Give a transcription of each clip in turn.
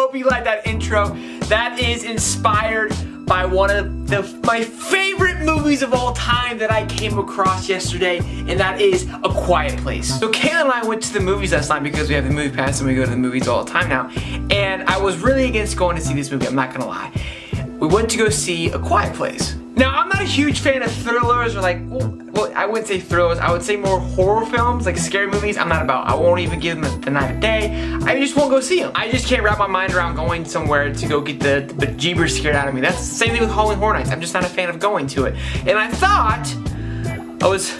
hope you like that intro. That is inspired by one of my favorite movies of all time that I came across yesterday, and that is A Quiet Place. So Kayla and I went to the movies last night because we have the movie pass and we go to the movies all the time now. And I was really against going to see this movie, I'm not gonna lie. We went to go see A Quiet Place. Now, I'm not a huge fan of thrillers or well, I wouldn't say thrillers, I would say more horror films, like scary movies. I'm not about. I won't even give them the night of day. I just won't go see them. I just can't wrap my mind around going somewhere to go get the bejeebers scared out of me. That's the same thing with Halloween Horror Nights. I'm just not a fan of going to it. And I thought I was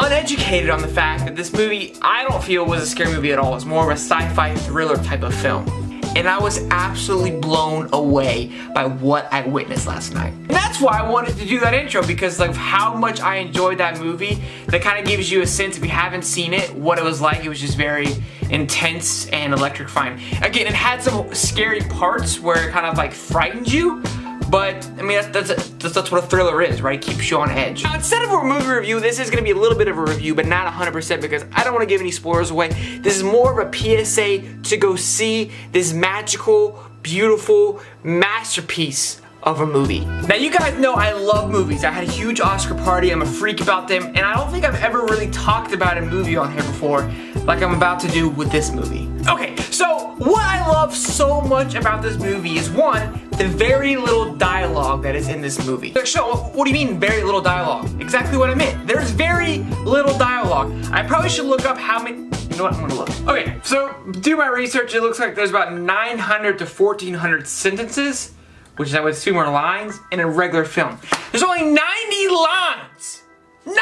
uneducated on the fact that this movie, I don't feel was a scary movie at all. It's more of a sci-fi thriller type of film. And I was absolutely blown away by what I witnessed last night. And that's why I wanted to do that intro, because of how much I enjoyed that movie. That kind of gives you a sense, if you haven't seen it, what it was like. It was just very intense and electrifying. Again, it had some scary parts where it kind of like frightened you. But, I mean, that's what a thriller is, right? It keeps you on edge. Now, instead of a movie review, this is gonna be a little bit of a review, but not 100% because I don't wanna give any spoilers away. This is more of a PSA to go see this magical, beautiful masterpiece of a movie. Now, you guys know I love movies. I had a huge Oscar party. I'm a freak about them, and I don't think I've ever really talked about a movie on here before like I'm about to do with this movie. Okay, so what I love so much about this movie is, one, the very little dialogue that is in this movie. So, what do you mean very little dialogue? Exactly what I meant. There's very little dialogue. I probably should look up how many. You know what? I'm gonna look. Okay, so do my research. It looks like there's about 900 to 1,400 sentences, which I would assume are lines, in a regular film. There's only 90 lines! 90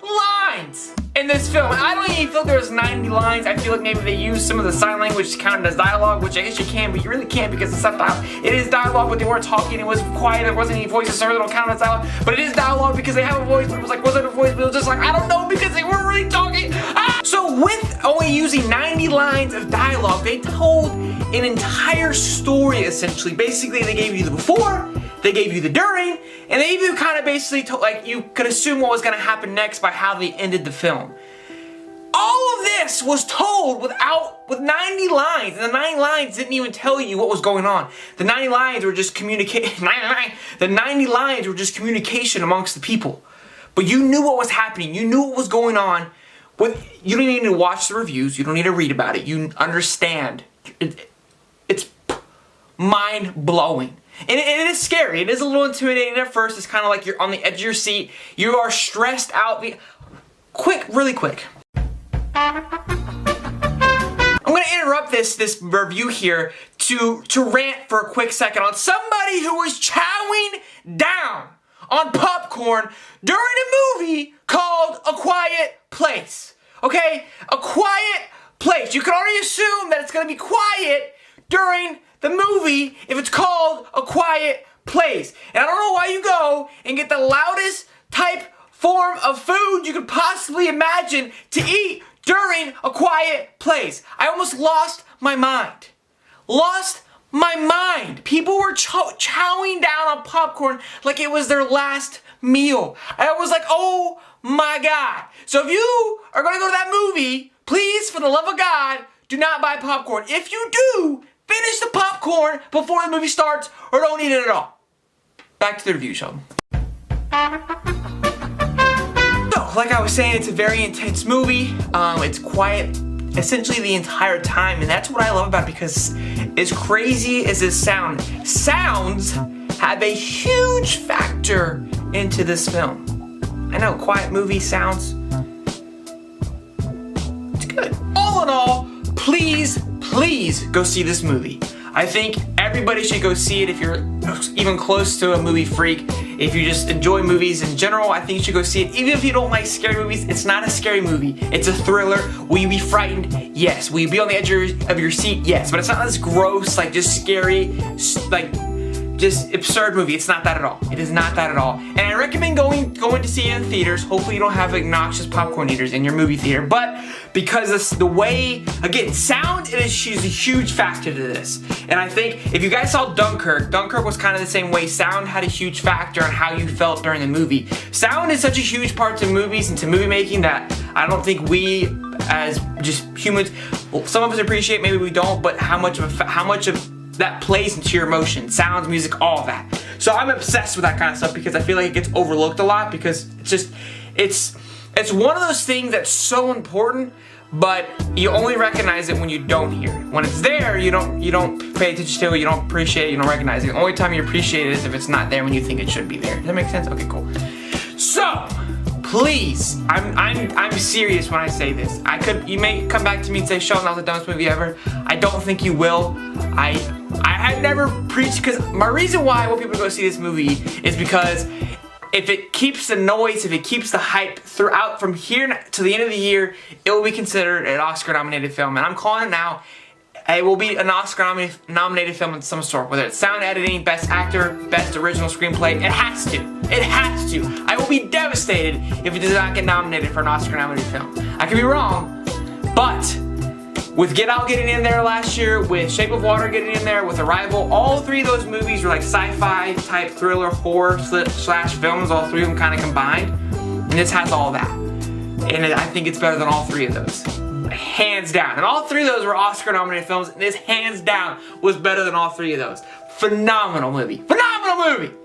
lines in this film. I don't even feel like there's 90 lines. I feel like maybe they used some of the sign language to count as dialogue, which I guess you can, but you really can't because it's not dialogue. It is dialogue, but they weren't talking. It was quiet. There wasn't any voices, so they don't count as dialogue. But it is dialogue because they have a voice. But it was like, was it a voice? But it was just like, I don't know, because they weren't really talking. So with only using 90 lines of dialogue, they told an entire story, essentially. Basically, they gave you the before, they gave you the during, and they even kind of basically told, like, you could assume what was going to happen next by how they ended the film. All of this was told with 90 lines, and the 90 lines didn't even tell you what was going on. The 90 lines were just The 90 lines were just communication amongst the people. But you knew what was happening. You knew what was going on. You don't even need to watch the reviews. You don't need to read about it. You understand. It's mind-blowing. And it is scary. It is a little intimidating at first. It's kind of like you're on the edge of your seat. You are stressed out. Really quick. I'm going to interrupt this review here to rant for a quick second on somebody who was chowing down on popcorn during a movie called A Quiet Place. Okay? A Quiet Place. You can already assume that it's going to be quiet during the movie if it's called A Quiet Place. And I don't know why you go and get the loudest type form of food you could possibly imagine to eat during A Quiet Place. I almost lost my mind. Lost my mind. People were chowing down on popcorn like it was their last meal. I was like, oh my God. So if you are going to go to that movie, please, for the love of God, do not buy popcorn. If you do, finish the popcorn before the movie starts, or don't eat it at all. Back to the review, Sheldon. So, like I was saying, it's a very intense movie. It's quiet essentially the entire time, and that's what I love about it, because as crazy as this sounds have a huge factor into this film. I know, quiet movie sounds, it's good. All in all, please go see this movie. I think everybody should go see it if you're even close to a movie freak. If you just enjoy movies in general, I think you should go see it. Even if you don't like scary movies, it's not a scary movie. It's a thriller. Will you be frightened? Yes. Will you be on the edge of your seat? Yes. But it's not this gross, like just scary, like just absurd movie. It's not that at all. It is not that at all. And I recommend going to see it in theaters. Hopefully you don't have obnoxious popcorn eaters in your movie theater. But because the way, again, sound is a huge factor to this. And I think if you guys saw Dunkirk was kind of the same way. Sound had a huge factor on how you felt during the movie. Sound is such a huge part to movies and to movie making that I don't think we as just humans. Some of us appreciate, maybe we don't, but how much of that plays into your emotion, sounds, music, all of that. So I'm obsessed with that kind of stuff because I feel like it gets overlooked a lot because it's one of those things that's so important, but you only recognize it when you don't hear it. When it's there, you don't pay attention to it, you don't appreciate it, you don't recognize it. The only time you appreciate it is if it's not there when you think it should be there. Does that make sense? Okay, cool. So, please, I'm serious when I say this. You may come back to me and say, Sheldon, that was the dumbest movie ever. I don't think you will. I never preached, because my reason why I want people to go see this movie is because if it keeps the noise, if it keeps the hype throughout from here to the end of the year, it will be considered an Oscar-nominated film. And I'm calling it now. It will be an Oscar-nominated film of some sort, whether it's sound editing, best actor, best original screenplay. It has to. It has to. I will be devastated if it does not get nominated for an Oscar-nominated film. I could be wrong, but with Get Out getting in there last year, with Shape of Water getting in there, with Arrival, all three of those movies were like sci-fi type thriller, horror slash films, all three of them kind of combined. And this has all that. And I think it's better than all three of those. Hands down. And all three of those were Oscar-nominated films, and this hands down was better than all three of those. Phenomenal movie. Phenomenal movie!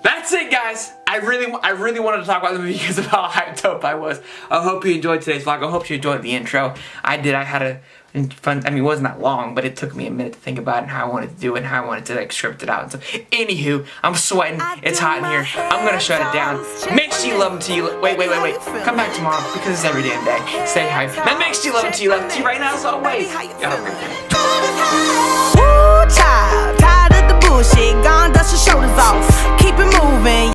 That's it, guys. I really wanted to talk about the movie because of how hyped up I was. I hope you enjoyed today's vlog. I hope you enjoyed the intro. I did. I had a fun, I mean, it wasn't that long, but it took me a minute to think about it and how I wanted to do it and how I wanted to like script it out and stuff. Anywho, I'm sweating. It's hot in here. I'm gonna shut it down. Make sure you love them till you wait. Come back tomorrow because it's every damn day. Stay hyped. Man, make sure you love them till you love them right now as always. Y'all have a great day.